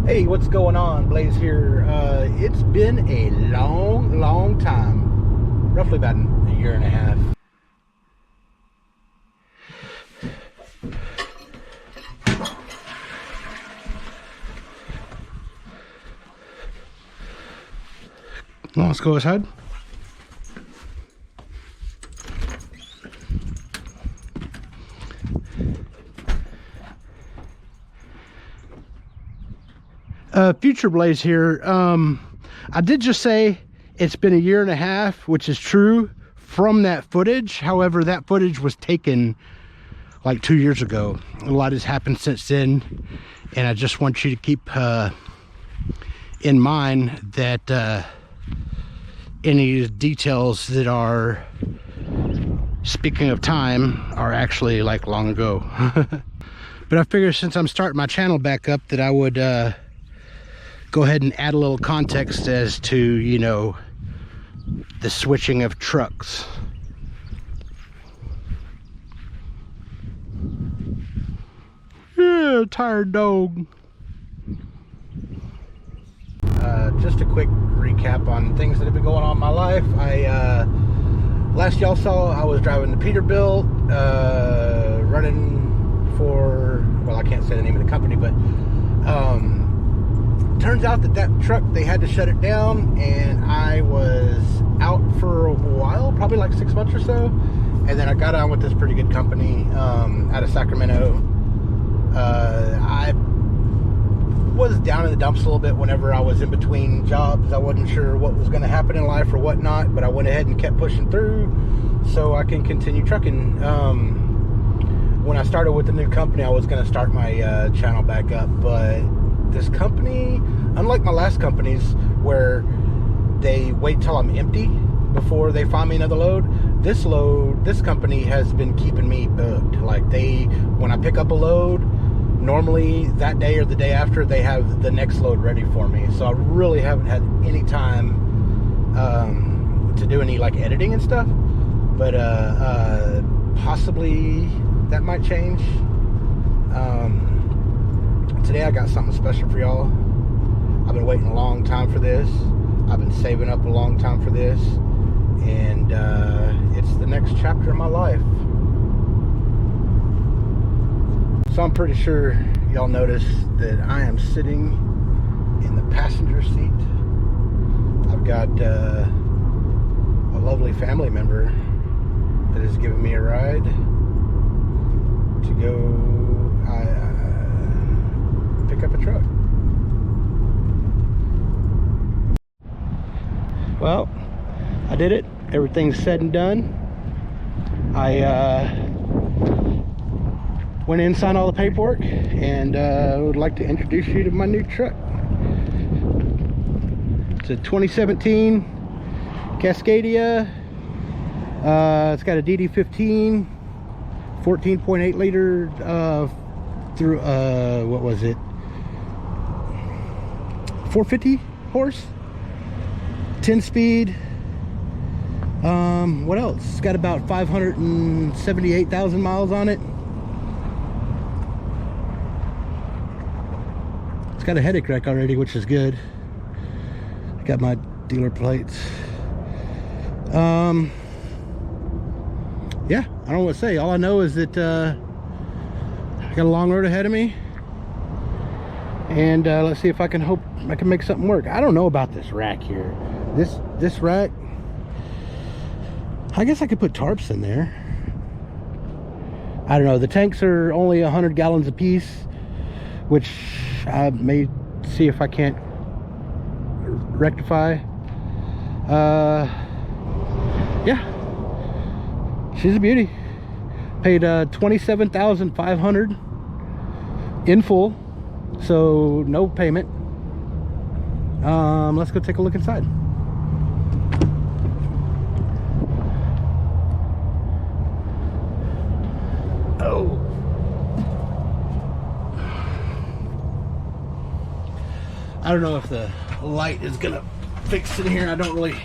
Hey, what's going on? Blaze here. It's been a long time, roughly about a year and a half. Well, let's go inside. Future Blaze here. I did just say it's been a year and a half, which is true from that footage. However, that footage was taken like 2 years ago. A lot has happened since then, and I just want you to keep in mind that any details that are, speaking of time, are actually like long ago. But I figured since I'm starting my channel back up that I would go ahead and add a little context as to, you know, the switching of trucks. Yeah, tired dog. Just a quick recap on things that have been going on in my life. Last y'all saw, I was driving the Peterbilt, running for, well, I can't say the name of the company, but turns out that truck, they had to shut it down, and I was out for a while, probably like 6 months or so, and then I got on with this pretty good company out of Sacramento. I was down in the dumps a little bit whenever I was in between jobs. I wasn't sure what was going to happen in life or whatnot, but I went ahead and kept pushing through so I can continue trucking. When I started with the new company, I was going to start my channel back up, but this company, unlike my last companies where they wait till I'm empty before they find me another load, this company has been keeping me booked. Like, when I pick up a load, normally that day or the day after, they have the next load ready for me. So I really haven't had any time to do any like editing and stuff, but possibly that might change. Today I got something special for y'all. I've been waiting a long time for this. I've been saving up a long time for this, and it's the next chapter of my life. So I'm pretty sure y'all noticed that I am sitting in the passenger seat. I've got a lovely family member that has given me a ride to go pick up a truck. Well, I did it. Everything's said and done. I went in, signed all the paperwork, and would like to introduce you to my new truck. It's a 2017 Cascadia. It's got a DD15, 14.8 liter through what was it, 450 horse, 10 speed. What else? It's got about 578,000 miles on it. It's got a headache rack already, which is good. Got my dealer plates. Yeah, I don't know what to say. All I know is that I got a long road ahead of me, and let's see if I can make something work. I don't know about this rack here. This rack, I guess I could put tarps in there. I don't know. The tanks are only 100 gallons a piece, which I may see if I can't rectify. Yeah, she's a beauty. Paid $27,500 in full, so no payment. Let's go take a look inside. Oh, I don't know if the light is gonna fix it here. I don't really.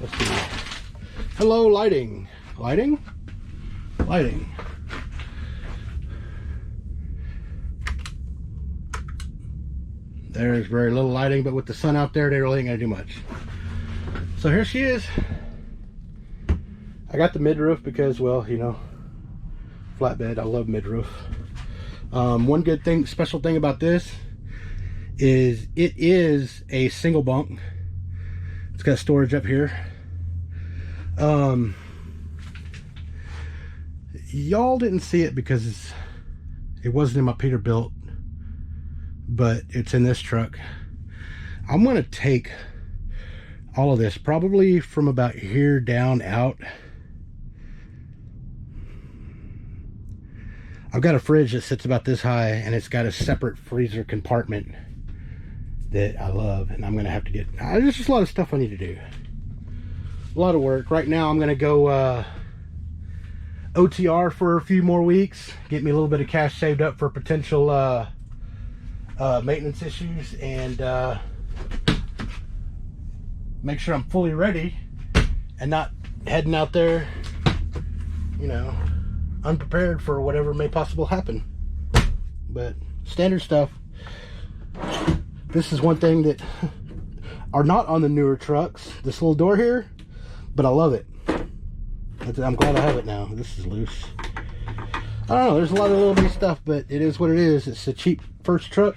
Let's see. Hello, lighting. Lighting? Lighting. There's very little lighting, but with the sun out there, they really ain't gonna do much. So here she is. I got the mid-roof because, well, you know, flatbed. I love mid-roof. One good thing, special thing about this is it is a single bunk. It's got storage up here. Y'all didn't see it because it wasn't in my Peterbilt, but it's in this truck. I'm gonna take all of this probably from about here down out. I've got a fridge that sits about this high, and it's got a separate freezer compartment that I love, and I'm gonna have to get, there's just a lot of stuff I need to do, a lot of work. Right now I'm gonna go OTR for a few more weeks, get me a little bit of cash saved up for potential maintenance issues, and make sure I'm fully ready and not heading out there, you know, unprepared for whatever may possibly happen. But standard stuff. This is one thing that are not on the newer trucks, this little door here, but I love it. I'm glad I have it now. This is loose. I don't know, there's a lot of little bitty stuff, but it is what it is. It's a cheap first truck.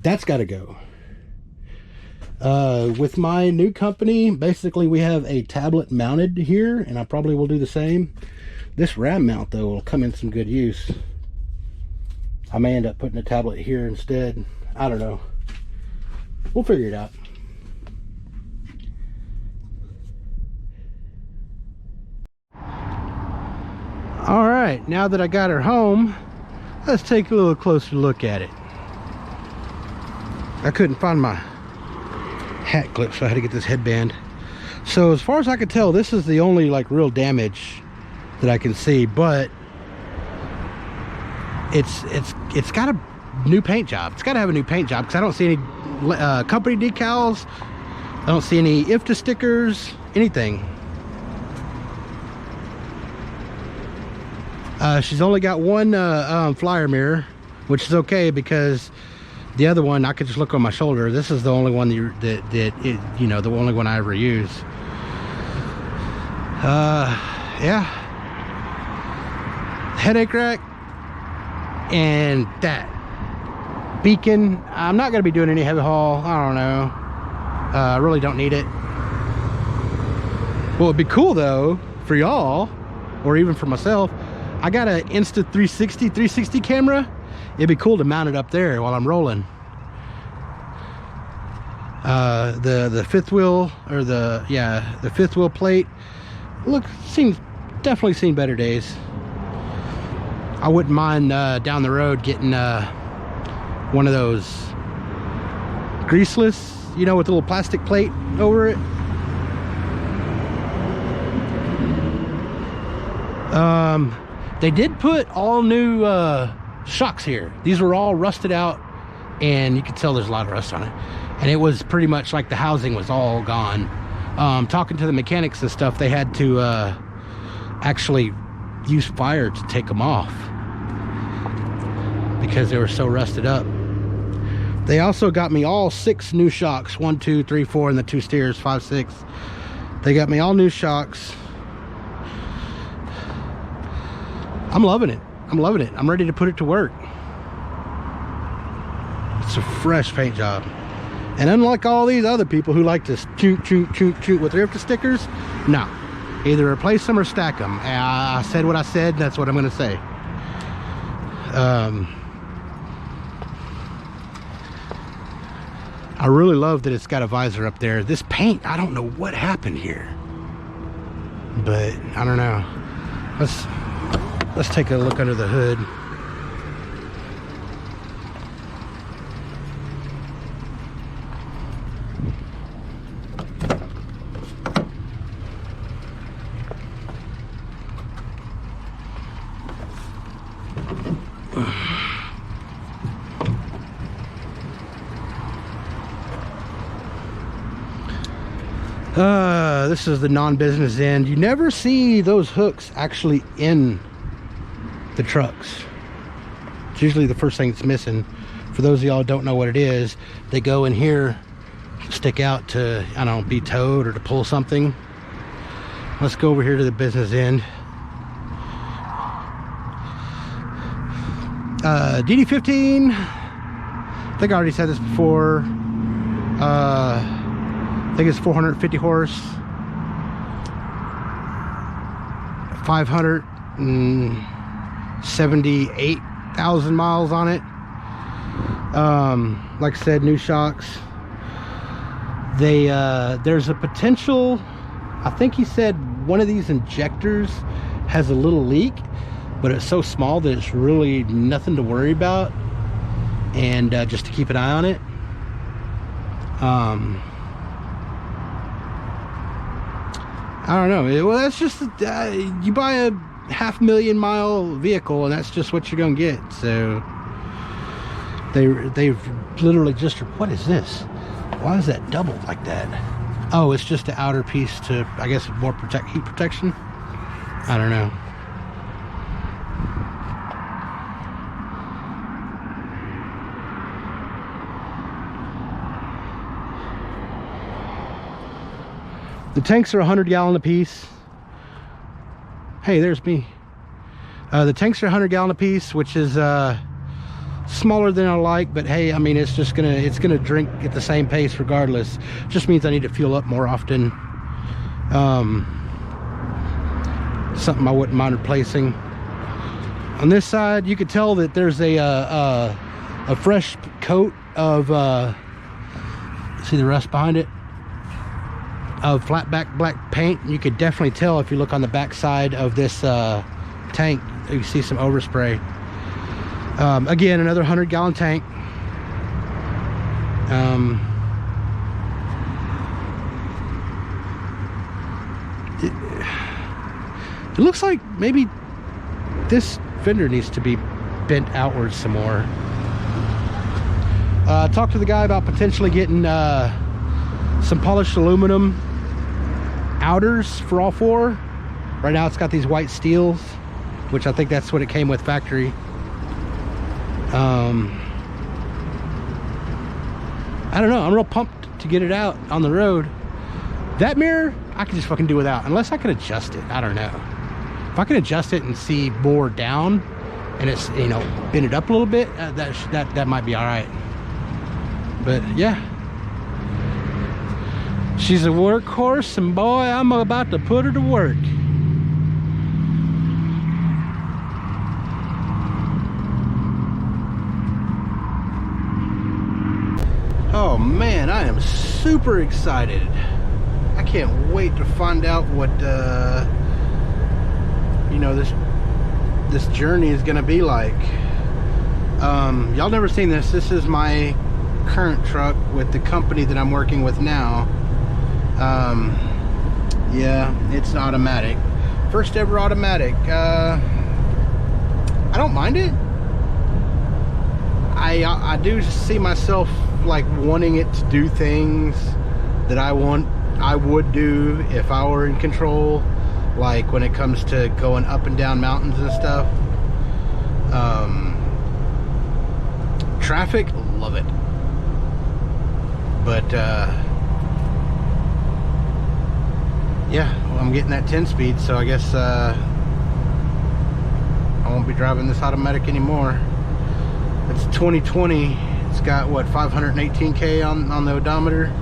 That's got to go. With my new company, basically we have a tablet mounted here, and I probably will do the same. This RAM mount, though, will come in some good use. I may end up putting a tablet here instead. I don't know. We'll figure it out. All right, now that I got her home, let's take a little closer look at it. I couldn't find my hat clip, so I had to get this headband. So as far as I can tell, this is the only like real damage that I can see, but it's got a new paint job. It's got to have a new paint job because I don't see any company decals. I don't see any IFTA stickers, anything. She's only got one flyer mirror, which is okay because the other one I could just look on my shoulder. This is the only one you know, the only one I ever use. Yeah, headache rack and that beacon. I'm not gonna be doing any heavy haul. I don't know. I really don't need it. What would be cool though for y'all, or even for myself, I got an Insta 360 camera. It'd be cool to mount it up there while I'm rolling. The fifth wheel, or the fifth wheel plate, definitely seen better days. I wouldn't mind down the road getting one of those greaseless, you know, with a little plastic plate over it. They did put all new shocks here. These were all rusted out, and you can tell there's a lot of rust on it, and it was pretty much like the housing was all gone. Talking to the mechanics and stuff, they had to actually use fire to take them off because they were so rusted up. They also got me all 6 new shocks, 1, 2, 3, 4, and the 2 steers, 5, 6. They got me all new shocks. I'm loving it. I'm loving it. I'm ready to put it to work. It's a fresh paint job. And unlike all these other people who like to shoot with their IFTA stickers, no. Either replace them or stack them. I said what I said, that's what I'm going to say. I really love that it's got a visor up there. This paint, I don't know what happened here. But, I don't know. Let's take a look under the hood. This is the non-business end. You never see those hooks actually in the trucks. It's usually the first thing that's missing. For those of y'all who don't know what it is, they go in here, stick out to, I don't know, be towed or to pull something. Let's go over here to the business end. DD15, I think I already said this before. I think it's 450 horse, 578,000 miles on it. Like I said, new shocks. There's a potential, I think he said one of these injectors has a little leak, but it's so small that it's really nothing to worry about, and just to keep an eye on it. I don't know. Well, that's just you buy a 500,000 mile vehicle, and that's just what you're gonna get. So they've literally just, what is this? Why is that doubled like that? Oh, it's just the outer piece to, I guess, more heat protection. I don't know. The tanks are 100 gallon a piece. Hey, there's me. The tanks are 100 gallon a piece, which is smaller than I like, but hey, I mean, it's gonna drink at the same pace regardless. Just means I need to fuel up more often. Something I wouldn't mind replacing. On this side, you could tell that there's a fresh coat of see the rust behind it, of flat back black paint. You could definitely tell if you look on the back side of this tank. You see some overspray. Again, another 100 gallon tank. It looks like maybe this fender needs to be bent outwards some more. Talked to the guy about potentially getting some polished aluminum outers for all four. Right now it's got these white steels, which I think that's what it came with factory. I don't know, I'm real pumped to get it out on the road. That mirror I can just fucking do without, unless I can adjust it. I don't know. If I can adjust it and see more down and it's, you know, bend it up a little bit, that might be all right. But yeah, she's a workhorse, and boy, I'm about to put her to work. Oh man, I am super excited. I can't wait to find out what you know, this journey is gonna be like. Y'all never seen this. This is my current truck with the company that I'm working with now. Yeah, it's automatic, first ever automatic. I don't mind it. I do see myself like wanting it to do things that I would do if I were in control, like when it comes to going up and down mountains and stuff. Traffic, love it. But yeah, well, I'm getting that 10 speed, so I guess I won't be driving this automatic anymore. It's 2020. It's got what, 518K on the odometer.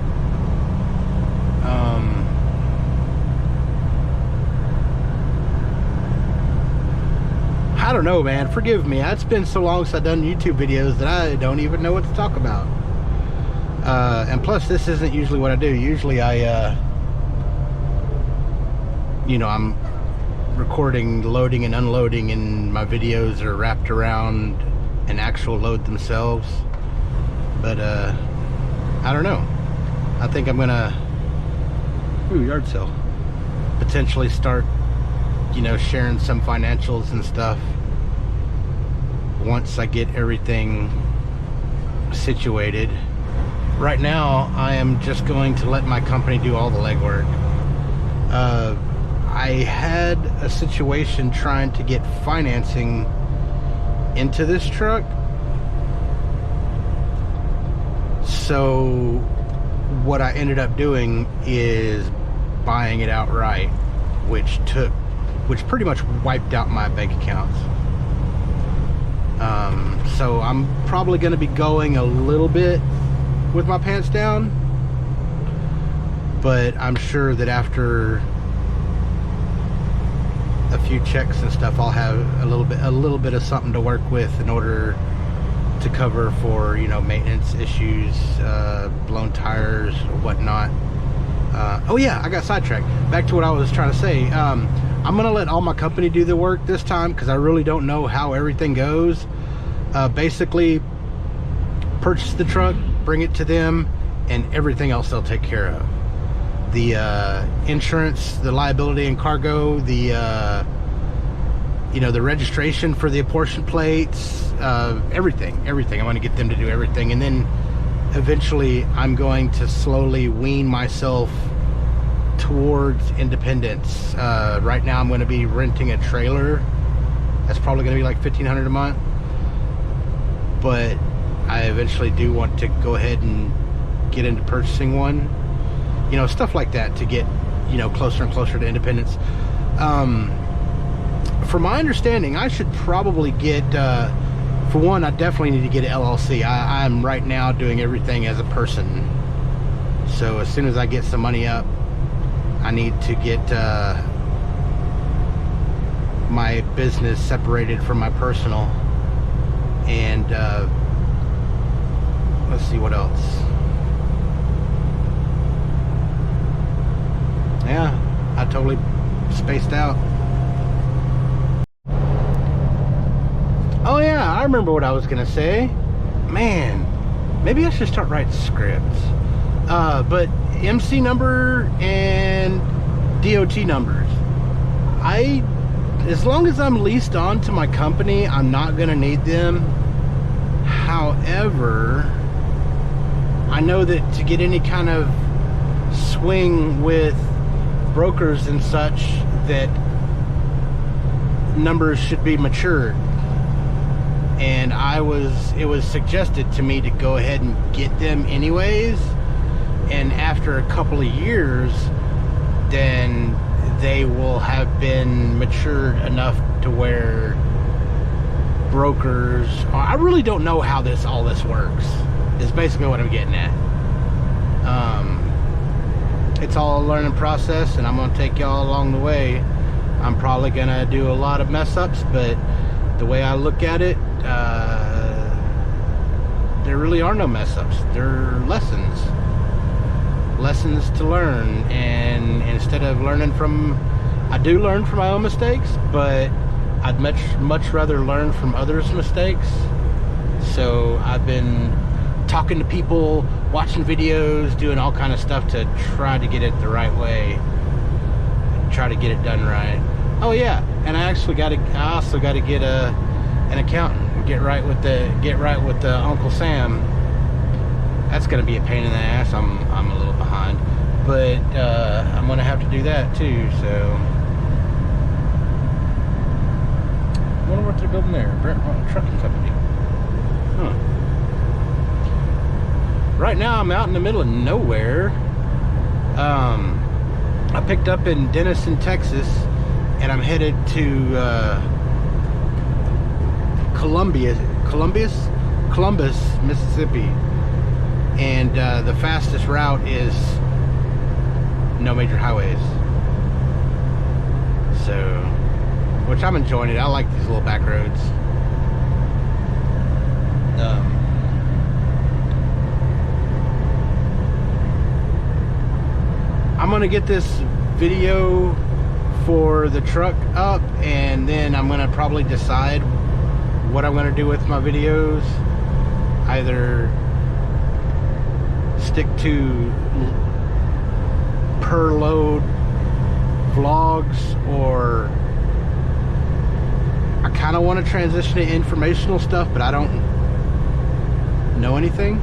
I don't know, man. Forgive me. It's been so long since I've done YouTube videos that I don't even know what to talk about. And plus, this isn't usually what I do. Usually I you know, I'm recording loading and unloading, and my videos are wrapped around an actual load themselves. But I don't know. I think I'm gonna yard sale, potentially start, you know, sharing some financials and stuff once I get everything situated. Right now I am just going to let my company do all the legwork. I had a situation trying to get financing into this truck. So what I ended up doing is buying it outright, which pretty much wiped out my bank accounts. So I'm probably going to be going a little bit with my pants down, but I'm sure that after a few checks and stuff, I'll have a little bit of something to work with in order to cover for, you know, maintenance issues, blown tires or whatnot. Oh yeah, I got sidetracked. Back to what I was trying to say. I'm gonna let all my company do the work this time because I really don't know how everything goes. Basically, purchase the truck, bring it to them, and everything else they'll take care of. The insurance, the liability and cargo, the you know, the registration for the apportion plates, everything. I'm going to get them to do everything, and then eventually I'm going to slowly wean myself towards independence. Right now I'm going to be renting a trailer. That's probably going to be like $1,500 a month, but I eventually do want to go ahead and get into purchasing one. You know, stuff like that to get, you know, closer and closer to independence. From my understanding, I should probably get, for one, I definitely need to get an LLC. I'm right now doing everything as a person. So as soon as I get some money up, I need to get my business separated from my personal. And let's see what else. Yeah, I totally spaced out. Oh yeah, I remember what I was gonna say. Man, maybe I should start writing scripts. But MC number and DOT numbers. As long as I'm leased on to my company, I'm not gonna need them. However, I know that to get any kind of swing with brokers and such, that numbers should be matured. And it was suggested to me to go ahead and get them anyways, and after a couple of years then they will have been matured enough to where brokers, I really don't know how all this works, is basically what I'm getting at. It's all a learning process, and I'm going to take y'all along the way. I'm probably going to do a lot of mess ups, but the way I look at it, there really are no mess ups. They're lessons to learn. And instead of learning from, I do learn from my own mistakes, but I'd much rather learn from others' mistakes. So I've been talking to people, watching videos, doing all kind of stuff to try to get it the right way, try to get it done right. Oh yeah, and I also got to get an accountant, get right with the Uncle Sam. That's gonna be a pain in the ass. I'm a little behind, but I'm gonna have to do that too. So I wonder what they're building there. Brent Trucking Company. Huh. Right now I'm out in the middle of nowhere. I picked up in Denison, Texas, and I'm headed to Columbus, Mississippi. And the fastest route is no major highways. So, which I'm enjoying it. I like these little back roads. I'm gonna get this video for the truck up, and then I'm gonna probably decide what I'm gonna do with my videos. Either stick to per load vlogs, or I kind of want to transition to informational stuff, but I don't know anything.